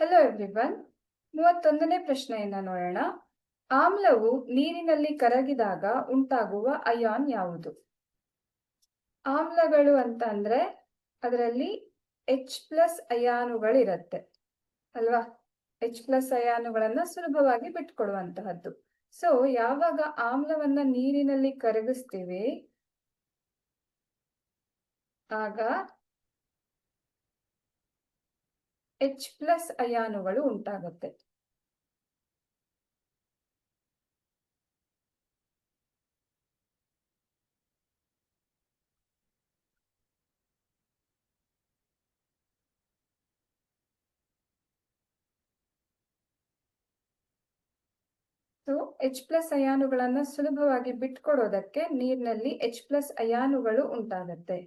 Hello everyone. 31ನೇ ಪ್ರಶ್ನೆಯನ್ನ ನೋಡೋಣ. ಆಮ್ಲವು ನೀರಿನಲ್ಲಿ ಕರಗಿದಾಗ ಉಂಟಾಗುವ ಅಯಾನ್ ಯಾವುದು? ಆಮ್ಲಗಳು ಅಂತ ಅಂದ್ರೆ ಅದರಲ್ಲಿ H+ ಅಯಾನುಗಳಿರುತ್ತೆ ಅಲ್ವಾ? H+ ಅಯಾನುಗಳನ್ನ ಸುಲಭವಾಗಿ ಬಿಟ್ಕೊಡುವಂತಹದ್ದು. ಸೊ ಯಾವಾಗ ಆಮ್ಲವನ್ನ ನೀರಿನಲ್ಲಿ ಕರಗಿಸ್ತೀವಿ ಆಗ H+ ಅಯಾನುಗಳು ಉಂಟಾಗುತ್ತೆ. ಸೊ H+ ಅಯಾನುಗಳನ್ನ ಸುಲಭವಾಗಿ ಬಿಟ್ಕೊಡೋದಕ್ಕೆ ನೀರಿನಲ್ಲಿ H+ ಅಯಾನುಗಳು ಉಂಟಾಗುತ್ತೆ.